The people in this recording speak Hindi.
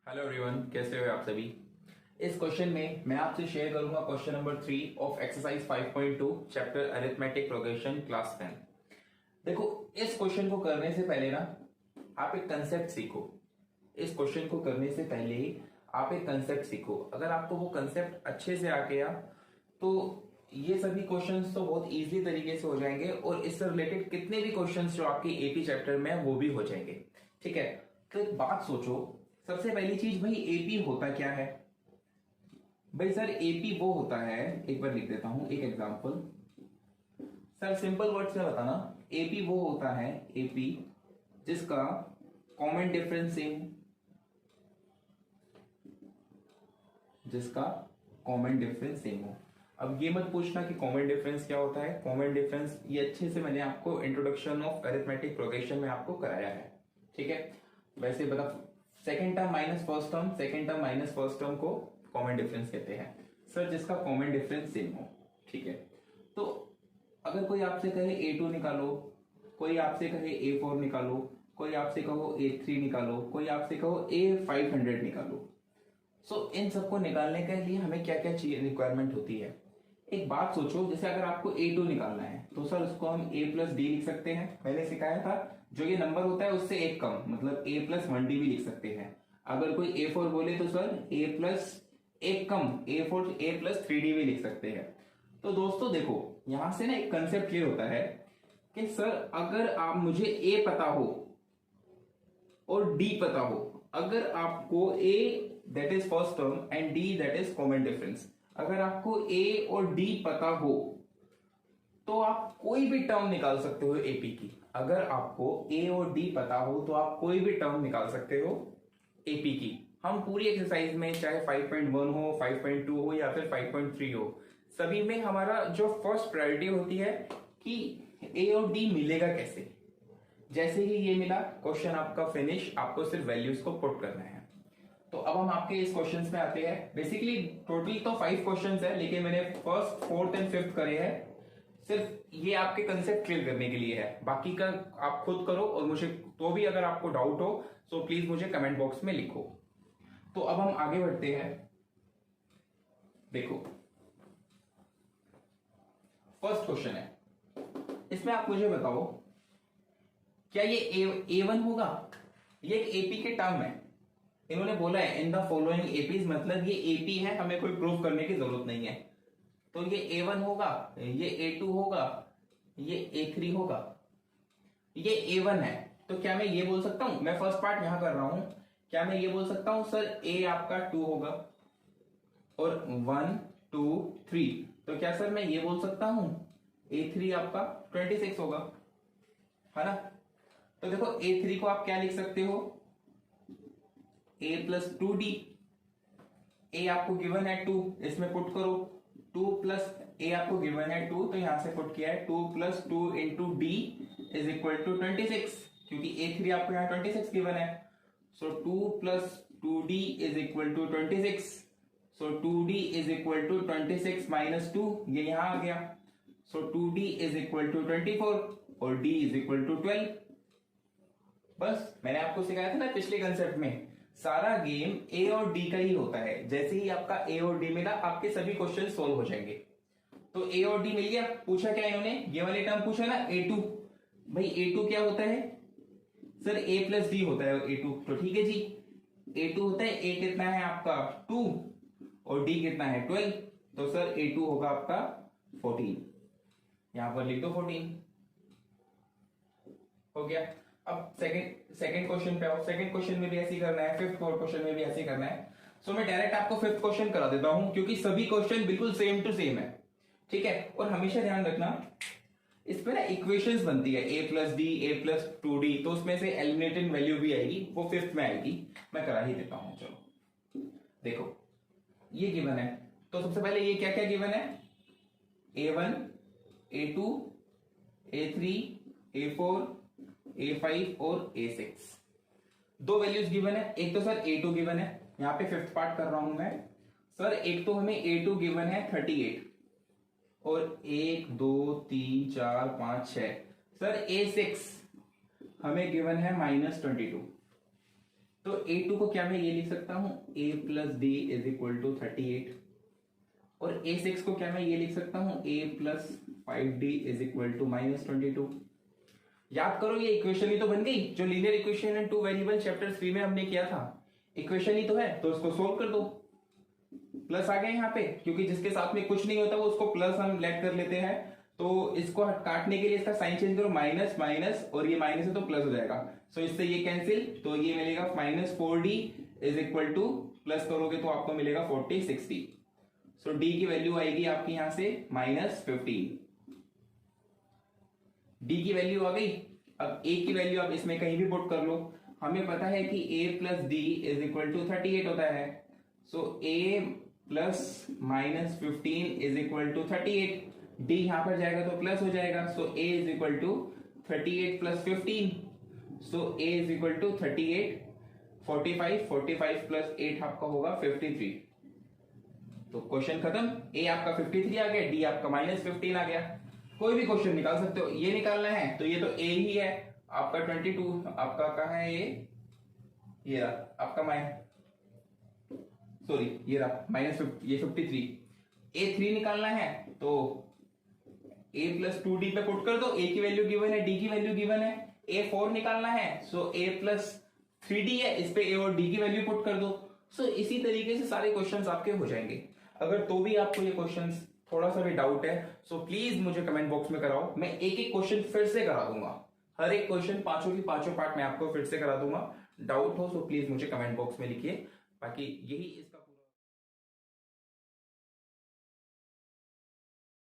हेलो एवरीवन, कैसे हो आप सभी। इस क्वेश्चन में मैं आपसे शेयर करूंगा question number 3 of exercise 5.2 chapter arithmetic progression class 10। देखो, इस क्वेश्चन को करने से पहले ना आप एक कंसेप्ट सीखो। इस क्वेश्चन को करने से पहले आप एक कंसेप्ट सीखो। अगर आपको वो कंसेप्ट अच्छे से आ गया तो ये सभी क्वेश्चंस तो बहुत इजी तरीके से हो जाएंगे और इससे रिलेटेड कितने भी क्वेश्चंस जो आपके एपी चैप्टर में है वो भी हो जाएंगे। ठीक है, तो एक बात सोचो। सबसे पहली चीज, भाई एपी होता क्या है। भाई सर, एपी वो होता है, एक बार लिख देता हूं एक एग्जांपल। सर सिंपल वर्ड से बताना, एपी वो होता है, एपी जिसका कॉमन डिफरेंस सेम, जिसका कॉमन डिफरेंस सेम हो। अब ये मत पूछना कि कॉमन डिफरेंस क्या होता है। कॉमन डिफरेंस ये अच्छे से मैंने आपको इंट्रोडक्शन ऑफ अरिथमेटिक प्रोग्रेशन में आपको कराया है। ठीक है, वैसे बता, second term minus first term, second term minus first term को कॉमन डिफरेंस कहते हैं सर, जिसका कॉमन डिफरेंस सेम हो। ठीक है, तो अगर कोई आपसे कहे A2 निकालो, कोई आपसे कहे A4 निकालो, कोई आपसे कहो A3 निकालो, कोई आपसे कहो A500 निकालो, सो इन सबको निकालने के लिए हमें क्या क्या चाहिए, रिक्वायरमेंट होती है। एक बात सोचो, जैसे अगर आपको A2 निकालना है तो सर उसको हम A प्लस डी लिख सकते हैं। मैंने सिखाया था, जो ये नंबर होता है उससे एक कम, मतलब A प्लस 1D भी लिख सकते हैं। अगर कोई A4 बोले तो सर A प्लस एक कम, A प्लस 3D भी लिख सकते हैं। तो दोस्तों देखो, यहां से ना एक कंसेप्ट क्लियर होता है कि सर अगर आप मुझे A पता हो और D पता हो, अगर आपको A that is first term and D that is common difference, अगर आपको A और D पता हो तो आप कोई भी टर्म निकाल सकते हो एपी की। अगर आपको A और D पता हो तो आप कोई भी टर्म निकाल सकते हो एपी की। हम पूरी एक्सरसाइज में, चाहे 5.1 हो, 5.2 हो या फिर 5.3 हो, सभी में हमारा जो फर्स्ट प्रायोरिटी होती है कि A और D मिलेगा कैसे। जैसे ही ये मिला, क्वेश्चन आपका फिनिश, आपको सिर्फ वैल्यूज को पुट करना है। तो अब हम आपके इस क्वेश्चंस में आते हैं। बेसिकली टोटल तो 5 क्वेश्चंस है, लेकिन मैंने फर्स्ट, फोर्थ एंड फिफ्थ करे हैं, सिर्फ ये आपके कंसेप्ट क्लियर करने के लिए है। बाकी का आप खुद करो, और मुझे तो भी अगर आपको डाउट हो तो प्लीज मुझे कमेंट बॉक्स में लिखो। तो अब हम आगे बढ़ते हैं। देखो, फर्स्ट क्वेश्चन है, इसमें आप मुझे बताओ, क्या ये A1 होगा। ये एक एपी के टर्म है। इन्होंने बोला है इन द फॉलोइंग एपीज, मतलब ये एपी है, हमें कोई प्रूफ करने की जरूरत नहीं है। तो ये A1 होगा, ये A2 होगा, ये A3 होगा, ये A1 है। तो क्या मैं ये बोल सकता हूं, मैं फर्स्ट पार्ट यहां कर रहा हूं, क्या मैं ये बोल सकता हूं सर A आपका 2 होगा और 1 2 3, तो क्या सर मैं ये बोल सकता हूं A3 आपका 26 होगा, है ना। तो देखो A3 को आप क्या लिख सकते हो, A प्लस 2D। A आपको गिवन है 2, इसमें पुट करो 2 प्लस A आपको गिवन है 2, तो यहां से पुट किया है 2 plus 2 into D is equal to 26, क्योंकि A3 आपको यहां 26 गिवन है। So 2 plus 2D is equal to 26, so 2D is equal to 26 minus 2, ये यहां आ गया। सो 2D इज इक्वल टू 24 और D इज इक्वल टू 12। बस मैंने आपको सिखाया था ना पिछले कंसेप्ट में, सारा गेम A और D का ही होता है। जैसे ही आपका A और D मिला, आपके सभी क्वेश्चन सोल्व हो जाएंगे। तो A और D मिल गया, पूछा क्या इन्होंने, ये वाले टर्म पूछा ना A2। भाई A2 क्या होता है सर, A प्लस D होता है A2, तो ठीक है जी, A2 होता है, A कितना है आपका 2 और D कितना है 12, तो सर A2 होगा आपका 14, यहां पर लिख दो 14, हो गया। अब सेकंड क्वेश्चन पे आओ। सेकंड क्वेश्चन में भी ऐसे ही करना है, फिफ्थ क्वेश्चन में भी ऐसे ही करना है। सो मैं डायरेक्ट आपको फिफ्थ क्वेश्चन करा देता हूं, क्योंकि सभी क्वेश्चन बिल्कुल सेम टू सेम है। ठीक है, और हमेशा ध्यान रखना, इसमें ना इक्वेशंस बनती है A plus D, A plus 2D, तो उसमें से एलिमिनेटेड वैल्यू भी आएगी, वो फिफ्थ में आएगी। मैं करा ही देता हूं, चलो देखो, ये गिवन है। तो सबसे पहले ये क्या क्या गिवन है, A1 A2 A3 A4 A5 और A6, दो वैल्यूज गिवन है। एक तो सर A2 गिवन है, यहां पे फिफ्थ पार्ट कर रहा हूं मैं। सर एक तो हमें A2 गिवन है 38 और 1 2 3 4 5 6, सर A6 हमें गिवन है -22। तो A2 को क्या मैं ये लिख सकता हूं A plus D is equal to 38, और A6 को क्या मैं ये लिख सकता हूं A plus 5D is equal to -22। याद करो ये इक्वेशन ही तो बन गई जो linear equation and two variable chapter 3 में हमने किया था। इक्वेशन ही तो है, तो इसको सोल्व कर दो। प्लस आ गया यहाँ पे, क्योंकि जिसके साथ में कुछ नहीं होता वो उसको प्लस हम लेट कर लेते हैं। तो इसको काटने के लिए इसका साइन चेंज करो, माइनस माइनस, और ये माइनस है तो प्लस हो जाएगा। सो इससे ये कैंसिल, तो ये मिलेगा -4D is equal to, plus करोगे तो आपको मिलेगा 40/60। सो डी की वैल्यू आएगी आपकी यहां से -15। डी की वैल्यू आ गई। अब ए की वैल्यू आप इसमें कहीं भी पुट कर लो। हमें पता है कि a plus D is equal to 38 होता है। So a plus -15 is equal to 38। D यहां पर जाएगा तो प्लस हो जाएगा। So a is equal to 38 plus 15। So a is equal to 38, 45 plus 8 आपका होगा 53। तो क्वेश्चन खत्म। ए आपका 53 आ गया, डी आपका -15 आ गया। कोई भी क्वेश्चन निकाल सकते हो। ये निकालना है तो ये तो ए ही है आपका 22, आपका कहाँ है ये रहा आपका ये रहा ये 53। A3 निकालना है तो a प्लस 2d पे पुट कर दो। a की वैल्यू गिवन है, d की वैल्यू गिवन है। A4 निकालना है, सो a प्लस 3d है, इस पे a और d की वैल्यू पुट कर दो। सो इसी तरीके से सारे क्वेश्चंस आपके हो जाएंगे। अगर तो भी आपको ये क्वेश्चंस थोड़ा सा भी डाउट है, सो प्लीज मुझे कमेंट बॉक्स में कराओ। मैं एक एक क्वेश्चन फिर से करा दूंगा। हर एक क्वेश्चन पांचों की पांचों पार्ट मैं आपको फिर से करा दूंगा। डाउट हो तो प्लीज मुझे कमेंट बॉक्स में लिखिए। बाकी यही